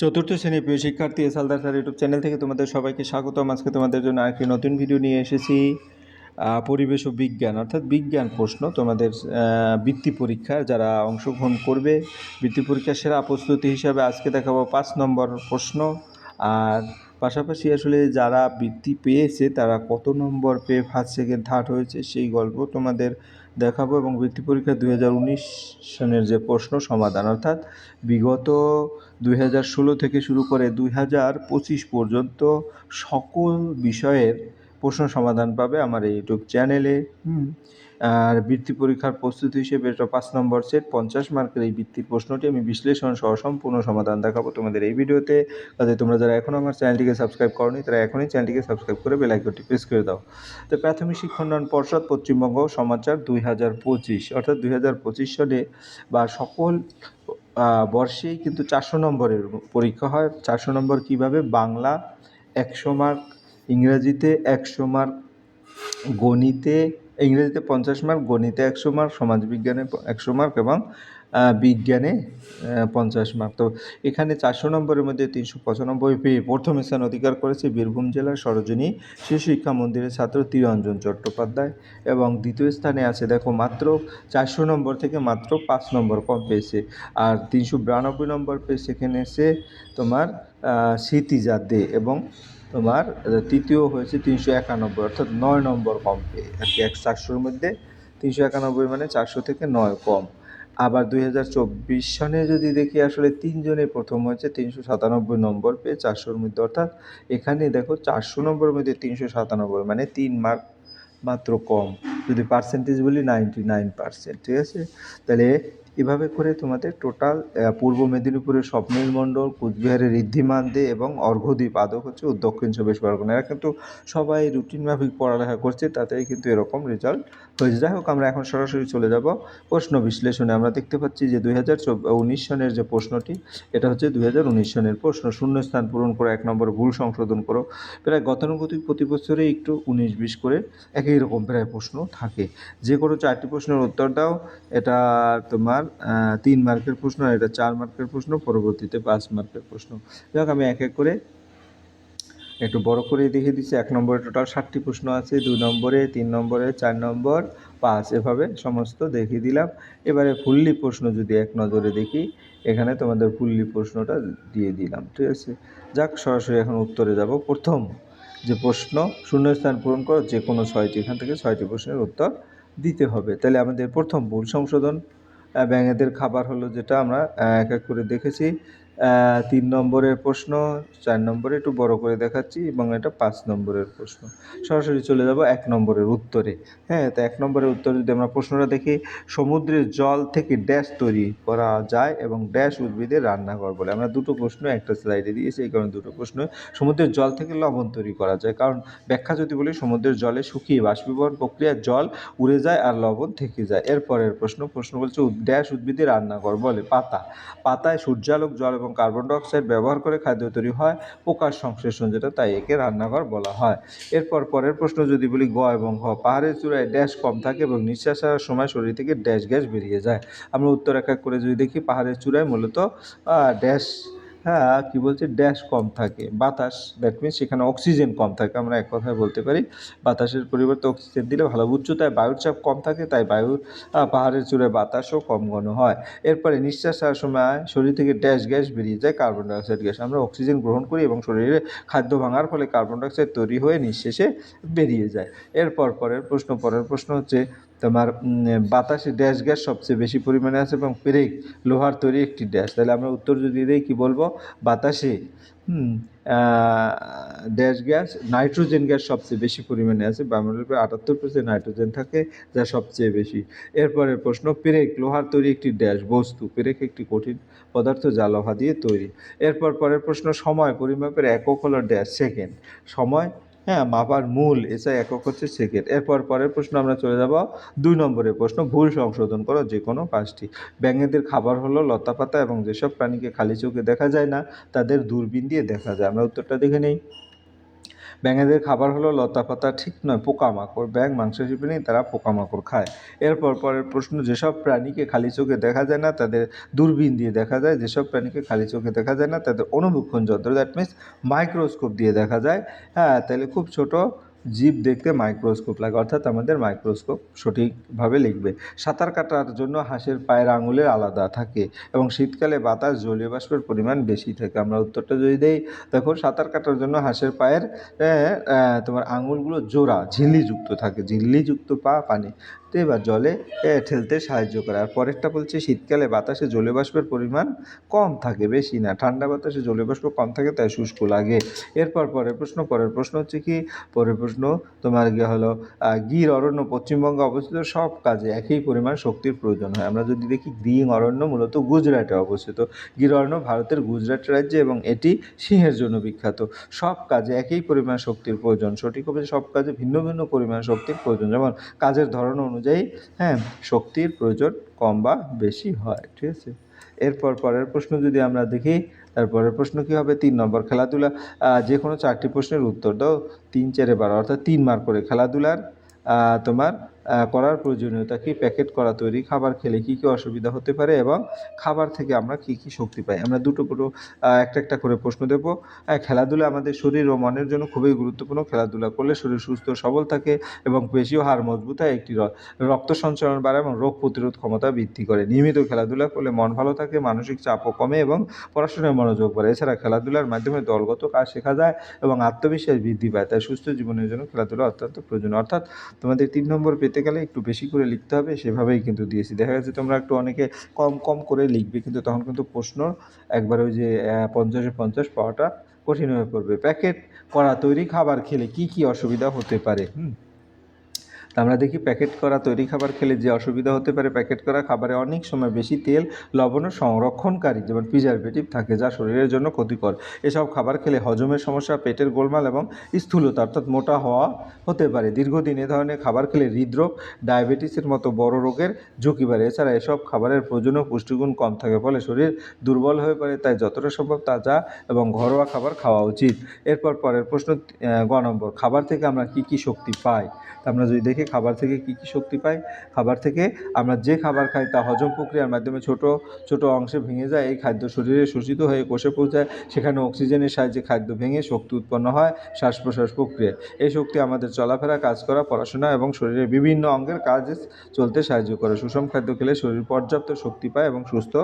চতুর্থ শ্রেণীর প্রিয় শিক্ষার্থী হালদার স্যার ইউটিউব চ্যানেল থেকে তোমাদের সবাইকে স্বাগতম। আজকে তোমাদের জন্য আরেকটি নতুন ভিডিও নিয়ে এসেছি। পরিবেশ ও বিজ্ঞান অর্থাৎ বিজ্ঞান প্রশ্ন তোমাদের বৃত্তি পরীক্ষার যারা অংশগ্রহণ করবে বৃত্তি পরীক্ষার সেরা প্রস্তুতি হিসাবে আজকে দেখাবো 5 নম্বর প্রশ্ন। আর পাশাপাশি আসলে যারা বৃত্তি পেয়েছে তারা কত নম্বর পেয়ে ফার্স্ট সেকেন্ড থার্ড হয়েছে সেই গল্প তোমাদের দেখাবো, এবং বৃত্তি পরীক্ষা 2019 সনের যে প্রশ্ন সমাধান অর্থাৎ বিগত 2016 থেকে শুরু করে 2025 পর্যন্ত সকল বিষয়ের প্রশ্ন সমাধান পাবে আমার এই ইউটিউব চ্যানেলে। আর বৃত্তি পরীক্ষার প্রস্তুতি হিসেবে এটা 5 নম্বর সেট 50 মার্কের এই বৃত্তির প্রশ্নটি আমি বিশ্লেষণ সহ সম্পূর্ণ সমাধান দেখাবো তোমাদের এই ভিডিওতে। কাজে তোমরা যারা এখনও আমার চ্যানেলটিকে সাবস্ক্রাইব করোনি তারা এখনই চ্যানেলটিকে সাবস্ক্রাইব করে বেল আইকনটি প্রেস করে দাও। তো প্রাথমিক শিক্ষা উন্নয়ন পর্ষদ পশ্চিমবঙ্গ সমাচার 2025 অর্থাৎ 2025 সালে বা সকল বর্ষেই কিন্তু 400 নম্বরের পরীক্ষা হয়। 400 নম্বর কীভাবে? বাংলা 100 মার্ক, ইংরেজিতে 100 মার্ক, ইংরেজিতে 50 মার্ক, গণিতে 100 মার্ক, সমাজবিজ্ঞানে 100 মার্ক এবং বিজ্ঞানে 50 মার্ক। তো এখানে 400 নম্বরের মধ্যে 395 পেয়ে প্রথম স্থান অধিকার করেছে বীরভূম জেলার সরোজিনী শিশু শিক্ষা মন্দিরের ছাত্র তিরঞ্জন চট্টোপাধ্যায়, এবং দ্বিতীয় স্থানে আছে দেখো মাত্র 400 নম্বর থেকে মাত্র 5 নম্বর কম পেয়েছে। আর 392 নম্বর পেয়ে সেখানে এসে তোমার স্মৃতিজা দে, এবং তোমার তৃতীয় হয়েছে 391 অর্থাৎ 9 নম্বর কম পেয়ে আর কি। 400-র মধ্যে 391 মানে 400 থেকে 9 কম। আবার 2024 সনে যদি দেখি আসলে 3 জনে প্রথম হয়েছে 397 নম্বর পেয়ে 400-র মধ্যে, অর্থাৎ এখানে দেখো 400 নম্বরের মধ্যে 397 মানে 3 মার্ক মাত্র কম। যদি পার্সেন্টেজ বলি 99%, ঠিক আছে। তাহলে এভাবে করে তোমাদের টোটাল পূর্ব মেদিনীপুরের স্বপ্নীল মণ্ডল, কুচবিহারের ঋদ্ধিমান দে এবং অর্ঘ্যদীপ আদক হচ্ছে দক্ষিণ চব্বিশ পরগনা। এরা কিন্তু সবাই রুটিন মাফিক পড়ালেখা করছে, তাতেই কিন্তু এরকম রেজাল্ট হয়েছে। যাই হোক, আমরা এখন সরাসরি চলে যাব প্রশ্ন বিশ্লেষণে। আমরা দেখতে পাচ্ছি যে 2019 সনের যে প্রশ্নটি, এটা হচ্ছে 2019 সনের প্রশ্ন। শূন্যস্থান পূরণ করে 1 নম্বর ভুল সংশোধন করো। প্রায় গতানুগতিক প্রতি বছরেই একটু 19-20 করে একই রকম প্রায় প্রশ্ন থাকে। যে কোনো 4টি প্রশ্নের উত্তর দাও। এটা তোমার 3 মার্কের প্রশ্ন, আর এটা 4 মার্কের প্রশ্ন, পরবর্তীতে 5 মার্কের প্রশ্ন। যাক, আমি এক এক করে একটু বড় করে দেখিয়ে দিচ্ছি। 1 নম্বরে টোটাল 60টি প্রশ্ন আছে, 2 নম্বরে, 3 নম্বরে, 4 নম্বর, 5, এভাবে সমস্ত দেখিয়ে দিলাম। এবারে ফুললি প্রশ্ন যদি এক নজরে দেখি, এখানে তোমাদের ফুললি প্রশ্নটা দিয়ে দিলাম, ঠিক আছে। যাক, সরাসরি এখন উত্তরে যাব। প্রথম যে প্রশ্ন, শূন্যস্থান পূরণ করো যে কোনো 6টি, এখান থেকে 6টি প্রশ্নের উত্তর দিতে হবে। তাহলে আমাদের প্রথম ভুল সংশোধন, ব্যাঙেদের খাবার হলো, যেটা আমরা এক এক করে দেখেছি। 3 নম্বরের প্রশ্ন, 4 নম্বরে একটু বড় করে দেখাচ্ছি, এবং এটা 5 নম্বরের প্রশ্ন। সরাসরি চলে যাব 1 নম্বরের উত্তরে। হ্যাঁ, তো 1 নম্বরের উত্তরে যদি আমরা প্রশ্নটা দেখি, সমুদ্রের জল থেকে ড্যাশ তৈরি করা যায় এবং ড্যাশ উদ্ভিদের রান্নাঘর বলে। আমরা দুটো প্রশ্ন একটা স্লাইডে দিয়েছি, এই কারণে দুটো প্রশ্ন। সমুদ্রের জল থেকে লবণ তৈরি করা যায়, কারণ ব্যাখ্যা যদি বলি, সমুদ্রের জলে শুকিয়ে বাষ্পীভবন প্রক্রিয়ার জল উড়ে যায় আর লবণ থেকে যায়। এরপরের প্রশ্ন বলছে ড্যাশ উদ্ভিদের রান্নাঘর বলে। পাতায় সূর্যালোক, জল এবং কার্বন ডাইঅক্সাইড ব্যবহার করে খাদ্য তৈরি হয়, প্রকাশ সংশ্লেষণ যেটা, তাই একে রান্নাঘর বলা হয়। এরপর পরের প্রশ্ন যদি বলি, গ এবং ঘ, পাহাড়ের চূড়ায় ড্যাশ কম থাকে এবং নিঃশ্বাস ছাড়ার সময় শরীর থেকে ড্যাশ গ্যাস বেরিয়ে যায়। আমরা উত্তর এক এক করে যদি দেখি, পাহাড়ের চূড়ায় মূলত ড্যাশ, হ্যাঁ কী বলছে, ড্যাশ কম থাকে, বাতাস, দ্যাট মিনস সেখানে অক্সিজেন কম থাকে। আমরা এক কথায় বলতে পারি বাতাসের পরিবর্তে অক্সিজেন দিলে ভালো। উচ্চতায় বায়ুর চাপ কম থাকে, তাই পাহাড়ের চূড়ায় বাতাসও কম ঘন হয়। এরপরে নিঃশ্বাস ছাড়ার সময় শরীর থেকে ড্যাশ গ্যাস বেরিয়ে যায়, কার্বন ডাইঅক্সাইড গ্যাস। আমরা অক্সিজেন গ্রহণ করি এবং শরীরে খাদ্য ভাঙার ফলে কার্বন ডাইঅক্সাইড তৈরি হয়ে নিঃশেষে বেরিয়ে যায়। পরের প্রশ্ন হচ্ছে তোমার বাতাসে ড্যাশ গ্যাস সবচেয়ে বেশি পরিমাণে আছে এবং পেরেক লোহার তৈরি একটি ড্যাশ। তাহলে আমরা উত্তর যদি দিই কী বলবো, বাতাসে ড্যাশ গ্যাস, নাইট্রোজেন গ্যাস সবচেয়ে বেশি পরিমাণে আছে। বায়ুমণ্ডলের 78% নাইট্রোজেন থাকে, যা সবচেয়ে বেশি। এরপরের প্রশ্ন, পেরেক লোহার তৈরি একটি ড্যাশ বস্তু। পেরেক একটি কঠিন পদার্থ যা লোহা দিয়ে তৈরি। পরের প্রশ্ন, সময় পরিমাপের একক হলো ড্যাশ সেকেন্ড। সময়, হ্যাঁ, মাপার মূল এসআই একক হচ্ছে সেকেন্ড। পরের প্রশ্ন আমরা চলে যাব 2 নম্বরের প্রশ্ন, ভুল সংশোধন করো যে কোনো 5টি। ব্যাঙেদের খাবার হলো লতাপাতা এবং যেসব প্রাণীকে খালি চোখে দেখা যায় না তাদের দূরবীন দিয়ে দেখা যায়। আমরা উত্তরটা দেখে নেই। ব্যাঙেদের খাবার হলো লতাপাতা ঠিক নয়, পোকামাকড়। ব্যাঙ মাংসাশী প্রাণী, তারা পোকামাকড় খায়। এরপর পরের প্রশ্ন, যেসব প্রাণীকে খালি চোখে দেখা যায় না তাদের দূরবীন দিয়ে দেখা যায়, যেসব প্রাণীকে খালি চোখে দেখা যায় না তাদের অনুবীক্ষণ যন্ত্র, দ্যাট মিনস মাইক্রোস্কোপ দিয়ে দেখা যায়। হ্যাঁ, তাহলে খুব ছোট জীব দেখতে মাইক্রোস্কোপ লাগে, অর্থাৎ আমাদের মাইক্রোস্কোপ সঠিকভাবে লিখবে। সাঁতার কাটার জন্য হাঁসের পায়ের আঙুলের আলাদা থাকে এবং শীতকালে বাতাস জলীয় বাষ্পের পরিমাণ বেশি থাকে। আমরা উত্তরটা যদি দেই, দেখো সাঁতার কাটার জন্য হাঁসের পায়ের তোমার আঙুলগুলো জোড়া ঝিল্লিযুক্ত থাকে, ঝিল্লিযুক্ত পা পানি তো এবার জলে ঠেলতে সাহায্য করে। আর পরেরটা বলছে শীতকালে বাতাসে জলীয় বাষ্পের পরিমাণ কম থাকে, বেশি না। ঠান্ডা বাতাসে জলীয় বাষ্প কম থাকে, তাই শুষ্ক লাগে। এরপর পরের প্রশ্ন হচ্ছে কি, পরের প্রশ্ন তোমার গিয়ে হলো গির অরণ্য পশ্চিমবঙ্গে অবস্থিত, সব কাজে একই পরিমাণ শক্তির প্রয়োজন হয়। আমরা যদি দেখি গির অরণ্য মূলত গুজরাটে অবস্থিত। গির অরণ্য ভারতের গুজরাট রাজ্যে এবং এটি সিংহের জন্য বিখ্যাত। সব কাজে একই পরিমাণ শক্তির প্রয়োজন, সঠিক হবে সব কাজে ভিন্ন ভিন্ন পরিমাণ শক্তির প্রয়োজন, যেমন কাজের ধরন অনুযায়ী হ্যাঁ শক্তির প্রয়োজন কম বা বেশি হয়। ঠিক আছে, এরপর পরের প্রশ্ন যদি আমরা দেখি, তারপরের প্রশ্ন কী হবে, 3 নম্বর খেলাধুলা। যে কোনো 4টি প্রশ্নের উত্তর দাও 3 4 12, অর্থাৎ 3 মার্ক করে। খেলাধুলার তোমার করার প্রয়োজনীয়তা কি, প্যাকেট করা তৈরি খাবার খেলে কী কী অসুবিধা হতে পারে এবং খাবার থেকে আমরা কী কী শক্তি পাই। আমরা দুটো একটা একটা করে প্রশ্ন দেব। খেলাধুলা আমাদের শরীর ও মনের জন্য খুবই গুরুত্বপূর্ণ। খেলাধুলা করলে শরীর সুস্থ সবল থাকে এবং পেশি ও হাড় মজবুত হয়, একটি রক্ত সঞ্চালন বাড়ায় এবং রোগ প্রতিরোধ ক্ষমতা বৃদ্ধি করে। নিয়মিত খেলাধুলা করলে মন ভালো থাকে, মানসিক চাপও কমে এবং পড়াশোনায় মনোযোগ বাড়ে। এছাড়া খেলাধুলার মাধ্যমে দলগত কাজ শেখা যায় এবং আত্মবিশ্বাস বৃদ্ধি পায়, তাই সুস্থ জীবনের জন্য খেলাধুলা অত্যন্ত প্রয়োজন। অর্থাৎ তোমাদের 3 নম্বর পেতে গেলে একটু বেশি করে লিখতে হবে, সেভাবেই কিন্তু দিয়েছি। দেখা যাচ্ছে তোমরা একটু অনেকে কম কম করে লিখবে, কিন্তু তখন কিন্তু প্রশ্ন একবার ওই যে 50-এ 50 পাওয়াটা কঠিন হয়ে পড়বে। প্যাকেট করা তৈরি খাবার খেলে কি কি অসুবিধা হতে পারে? তা আমরা দেখি প্যাকেট করা তৈরি খাবার খেলে যে অসুবিধা হতে পারে, প্যাকেট করা খাবারে অনেক সময় বেশি তেল, লবণ ও সংরক্ষণকারী যেমন প্রিজারভেটিভ থাকে, যা শরীরের জন্য ক্ষতিকর। এসব খাবার খেলে হজমের সমস্যা, পেটের গোলমাল এবং স্থূলতা অর্থাৎ মোটা হওয়া হতে পারে। দীর্ঘদিন এ ধরনের খাবার খেলে হৃদরোগ, ডায়াবেটিসের মতো বড় রোগের ঝুঁকি বাড়ে। এছাড়া এসব খাবারের প্রয়োজনীয় পুষ্টিগুণ কম থাকে, ফলে শরীর দুর্বল হয়ে পড়ে, তাই যতটা সম্ভব তাজা এবং ঘরোয়া খাবার খাওয়া উচিত। এরপর পরের প্রশ্ন গ নম্বর, খাবার থেকে আমরা কী কী শক্তি পাই? আমরা যদি দেখি খাবার থেকে কী কী শক্তি পাই, খাবার থেকে আমরা যে খাবার খাই তা হজম প্রক্রিয়ার মাধ্যমে ছোট ছোট অংশে ভেঙে যায়। এই খাদ্য শরীরে শোষিত হয়ে কোষে পৌঁছায়, সেখানে অক্সিজেনের সাহায্যে খাদ্য ভেঙে শক্তি উৎপন্ন হয় শ্বাস প্রশ্বাস প্রক্রিয়ায়। এই শক্তি আমাদের চলাফেরা, কাজ করা, পড়াশোনা এবং শরীরের বিভিন্ন অঙ্গের কাজে চলতে সাহায্য করে। সুষম খাদ্য খেলে শরীর পর্যাপ্ত শক্তি পায় এবং সুস্থ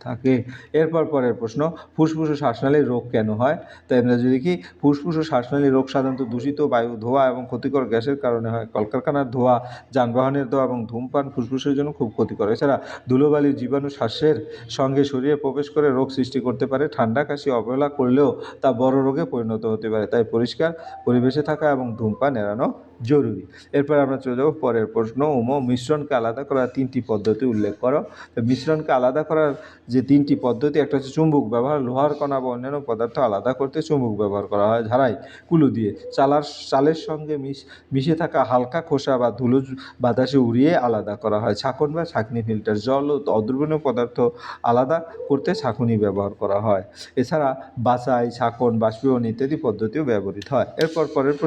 থাকে। এরপর পরের প্রশ্ন, ফুসফুস ও শ্বাসনালীর রোগ কেন হয়? তাই আমরা যদি দেখি ফুসফুস ও শ্বাসনালীর রোগ সাধারণত দূষিত বায়ু, ধোঁয়া এবং ক্ষতিকর গ্যাসের কারণে হয়। কলকারখানার ধোঁয়া, যানবাহনের ধোঁয়া এবং ধূমপান ফুসফুসের জন্য খুব ক্ষতিকর। এছাড়া ধুলোবালির জীবাণু শ্বাসের সঙ্গে শরীরে প্রবেশ করে রোগ সৃষ্টি করতে পারে। ঠান্ডা কাশি অবহেলা করলেও তা বড় রোগে পরিণত হতে পারে, তাই পরিষ্কার পরিবেশে থাকা এবং ধূমপান এড়ানো জরুরি। এরপর আমরা চলে যাব পরের প্রশ্ন, মিশ্রণকে আলাদা করার 3টি পদ্ধতি উল্লেখ করো। মিশ্রণকে আলাদা করার যে 3টি পদ্ধতি, একটা হচ্ছে চুম্বক ব্যবহার, লোহার কণা বা অন্যান্য পদার্থ আলাদা করতে চুম্বক ব্যবহার করা হয়। ঝাড়াই কুলু দিয়ে চালের সঙ্গে মিশে থাকা হালকা খোসা বা ধুলো বাতাসে উড়িয়ে আলাদা করা হয়। ছাঁকন বা ছাঁকনি ফিল্টার, জল ও অদ্রবণীয় পদার্থ আলাদা করতে ছাঁকুনি ব্যবহার করা হয়। এছাড়া বাছাই, ছাঁকন, বাষ্পীভবন ইত্যাদি পদ্ধতিও ব্যবহৃত হয়। এরপর পরের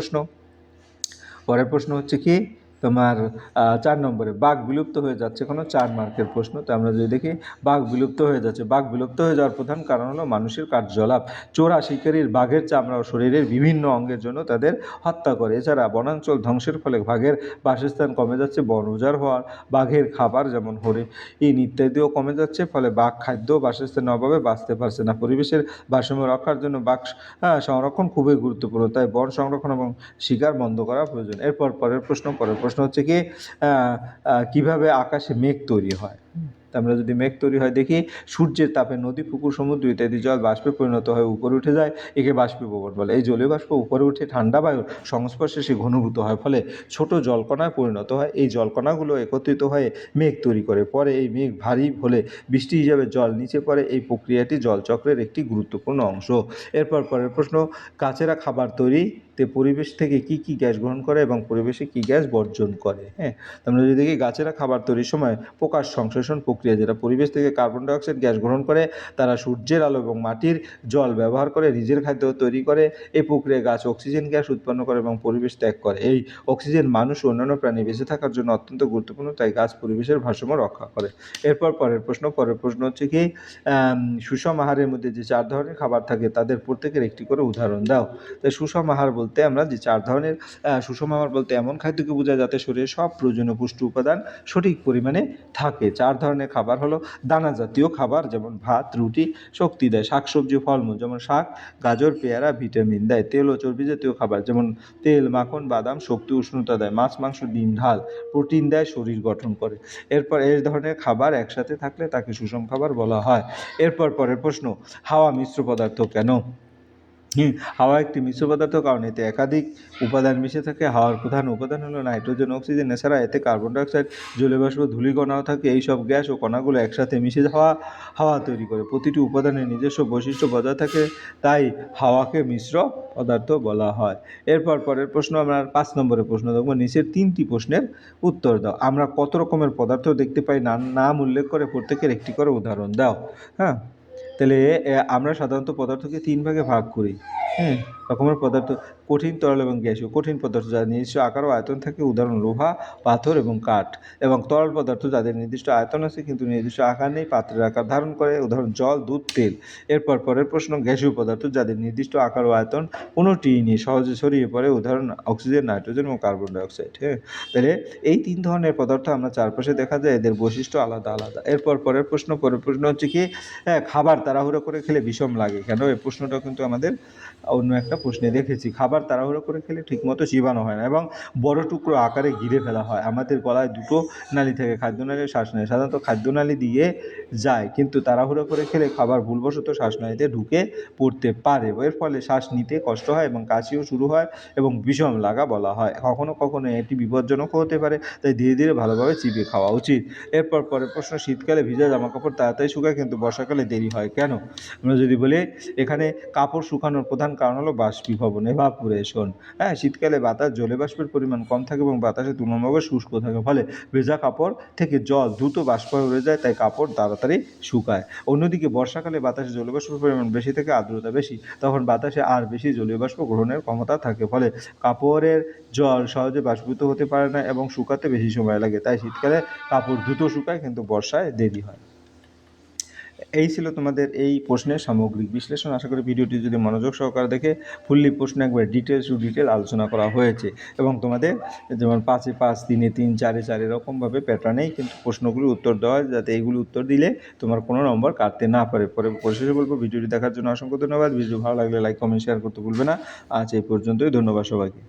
প্রশ্ন হচ্ছে কি তোমার 4 নম্বরে, বাঘ বিলুপ্ত হয়ে যাচ্ছে কোনো 4 মার্কের প্রশ্ন। তো আমরা যদি দেখি বাঘ বিলুপ্ত হয়ে যাচ্ছে, বাঘ বিলুপ্ত হয়ে যাওয়ার প্রধান কারণ হলো মানুষের কার্যকলাপ। চোরা শিকারীর বাঘের চামড়া ও শরীরের বিভিন্ন অঙ্গের জন্য তাদের হত্যা করে। এছাড়া বনাঞ্চল ধ্বংসের ফলে বাঘের বাসস্থান কমে যাচ্ছে, বন উজাড় হওয়ার, বাঘের খাবার যেমন হরিণ ইত্যাদিও কমে যাচ্ছে, ফলে বাঘ খাদ্য বাসস্থানের অভাবে বাঁচতে পারছে না। পরিবেশের ভারসাম্য রক্ষার জন্য বাঘ সংরক্ষণ খুবই গুরুত্বপূর্ণ, তাই বন সংরক্ষণ এবং শিকার বন্ধ করা প্রয়োজন। পরের প্রশ্ন হচ্ছে কি কিভাবে আকাশে মেঘ তৈরি হয়? আমরা যদি মেঘ তৈরি হয় দেখি, সূর্যের তাপে নদী, পুকুর, সমুদ্র ইত্যাদি জল বাষ্পে পরিণত হয়ে উপরে উঠে যায়, একে বাষ্পীভবন বলে। এই জলীয় বাষ্প উপরে উঠে ঠান্ডা বায়ুর সংস্পর্শে সে ঘনীভূত হয়, ফলে ছোট জলকণায় পরিণত হয়। এই জলকণাগুলো একত্রিত হয়ে মেঘ তৈরি করে। পরে এই মেঘ ভারী হলে বৃষ্টি হিসাবে জল নিচে পড়ে। এই প্রক্রিয়াটি জলচক্রের একটি গুরুত্বপূর্ণ অংশ। পরের প্রশ্ন, গাছেরা খাবার তৈরিতে পরিবেশ থেকে কি কি গ্যাস গ্রহণ করে এবং পরিবেশে কি গ্যাস বর্জন করে? আমরা যদি দেখি গাছেরা খাবার তৈরির সময় প্রকাশ সংশ্লেষণ প্রক্রিয়া প্রক্রিয়া, যেটা পরিবেশ থেকে কার্বন ডাইঅক্সাইড গ্যাস গ্রহণ করে, তারা সূর্যের আলো এবং মাটির জল ব্যবহার করে নিজের খাদ্য তৈরি করে। এই প্রক্রিয়ায় গাছ অক্সিজেন গ্যাস উৎপন্ন করে এবং পরিবেশ ত্যাগ করে। এই অক্সিজেন মানুষ ও অন্যান্য প্রাণী বেঁচে থাকার জন্য অত্যন্ত গুরুত্বপূর্ণ, তাই গাছ পরিবেশের ভারসাম্য রক্ষা করে। এরপর পরের প্রশ্ন হচ্ছে কি, সুষম আহারের মধ্যে যে 4 ধরনের খাবার থাকে তাদের প্রত্যেকের একটি করে উদাহরণ দাও। তাই সুষম আহার বলতে আমরা যে 4 ধরনের সুষম আহার বলতে এমন খাদ্যকে বোঝায় যাতে শরীরে সব প্রয়োজনীয় পুষ্টি উপাদান সঠিক পরিমাণে থাকে। 4 ধরনের খাবার হলো দানা জাতীয় খাবার, যেমন ভাত, রুটি শক্তি দেয়। শাকসবজি, ফলমূল, যেমন শাক, গাজর, পেয়ারা ভিটামিন দেয়। তেল ও চর্বি জাতীয় খাবার, যেমন তেল, মাখন, বাদাম শক্তি, উষ্ণতা দেয়। মাছ, মাংস, ডিম, ডাল প্রোটিন দেয়, শরীর গঠন করে। এরপর এই ধরনের খাবার একসাথে থাকলে তাকে সুষম খাবার বলা হয়। এরপর পরের প্রশ্ন, হাওয়া মিশ্র পদার্থ কেন? হাওয়া একটি মিশ্র পদার্থ, কারণ এতে একাধিক উপাদান মিশে থাকে। হাওয়ার প্রধান উপাদান হলো নাইট্রোজেন, অক্সিজেন। এছাড়া এতে কার্বন ডাইঅক্সাইড, জলীয় বাষ্প, ধূলিকণাও থাকে। এইসব গ্যাস ও কণাগুলো একসাথে মিশে হাওয়া তৈরি করে। প্রতিটি উপাদানের নিজস্ব বৈশিষ্ট্য বজায় থাকে, তাই হাওয়াকে মিশ্র পদার্থ বলা হয়। এরপর পরের প্রশ্ন, আমরা 5 নম্বরের প্রশ্ন দেখব। নিচের 3টি প্রশ্নের উত্তর দাও। আমরা কত রকমের পদার্থ দেখতে পাই, নাম উল্লেখ করে প্রত্যেকের একটি করে উদাহরণ দাও। হ্যাঁ, তাহলে আমরা সাধারণত পদার্থকে 3 ভাগে ভাগ করি। রকমের পদার্থ: কঠিন, তরল এবং গ্যাসীয়। কঠিন পদার্থ যার নির্দিষ্ট আকার ও আয়তন থাকে, উদাহরণ লোহা, পাথর এবং কাঠ। এবং তরল পদার্থ যাদের নির্দিষ্ট আয়তন আছে কিন্তু নির্দিষ্ট আকার নেই, পাত্রের আকার ধারণ করে, উদাহরণ জল, দুধ, তেল। এরপর পরের প্রশ্ন, গ্যাসীয় পদার্থ যাদের নির্দিষ্ট আকার ও আয়তন কোনোটিই নেই, সহজে ছড়িয়ে পড়ে, উদাহরণ অক্সিজেন, নাইট্রোজেন এবং কার্বন ডাইঅক্সাইড। তাহলে এই 3 ধরনের পদার্থ আমরা চারপাশে দেখা যায়, এদের বৈশিষ্ট্য আলাদা আলাদা। এরপর পরের প্রশ্ন হচ্ছে কি, খাবার তাড়াহুড়ো করে খেলে বিষম লাগে কেন? এই প্রশ্নটা কিন্তু আমাদের অন্য একটা প্রশ্নে দেখেছি। খাবার তাড়াহুড়ো করে খেলে ঠিকমতো চিবানো হয় না এবং বড় টুকরো আকারে গিলে ফেলা হয়। আমাদের গলায় 2টো নালী থাকে, খাদ্যনালী ও শ্বাসনালী। সাধারণত খাদ্যনালী দিয়ে যায়, কিন্তু তাড়াহুড়ো করে খেলে খাবার ভুলবশত শ্বাসনালীতে ঢুকে পড়তে পারে। এর ফলে শ্বাস নিতে কষ্ট হয় এবং কাশিও শুরু হয় এবং বিষম লাগা বলা হয়। কখনো কখনো এটি বিপজ্জনকও হতে পারে, তাই ধীরে ধীরে ভালোভাবে চিবিয়ে খাওয়া উচিত। এরপর পরের প্রশ্ন, শীতকালে ভিজা জামাকাপড় তাড়াতাড়ি শুকায় কিন্তু বর্ষাকালে দেরি হয় কেন? আমরা যদি বলি, এখানে কাপড় শুকানোর প্রধান কারণ হলো বাষ্পীভবন, এভাপোরেশন। শীতকালে বাতাস জলীয় বাষ্পের পরিমাণ কম থাকে এবং বাতাসে তুলনামূলকভাবে শুষ্ক থাকে, ফলে ভেজা কাপড় থেকে জল দ্রুত বাষ্প হয়ে উড়ে যায়, তাই কাপড় তাড়াতাড়ি শুকায়। অন্যদিকে বর্ষাকালে বাতাসে জলীয় বাষ্পের পরিমাণ বেশি থাকে, আর্দ্রতা বেশি, তখন বাতাসে আর বেশি জলীয় বাষ্প গ্রহণের ক্ষমতা থাকে, ফলে কাপড়ের জল সহজে বাষ্পীভূত হতে পারে না এবং শুকাতে বেশি সময় লাগে। তাই শীতকালে কাপড় দ্রুত শুকায় কিন্তু বর্ষায় দেরি হয়। এই ছিল তোমাদের এই প্রশ্নের সামগ্রিক বিশ্লেষণ। আশা করি ভিডিওটি যদি মনোযোগ সহকারে দেখে ফুললি প্রশ্ন একবার ডিটেল আলোচনা করা হয়েছে এবং তোমাদের যেমন 5-এ 5, 3-এ 3, 4-এ 4 এরকমভাবে প্যাটার্নেই কিন্তু প্রশ্নগুলির উত্তর দেওয়া হয়, যাতে এইগুলি উত্তর দিলে তোমার কোনো নম্বর কাটতে না পারে। পরিশেষে বলবো, ভিডিওটি দেখার জন্য অসংখ্য ধন্যবাদ। ভিডিও ভালো লাগলে লাইক, কমেন্ট, শেয়ার করতে ভুলবে না। আজ এই পর্যন্তই। ধন্যবাদ সবাইকে।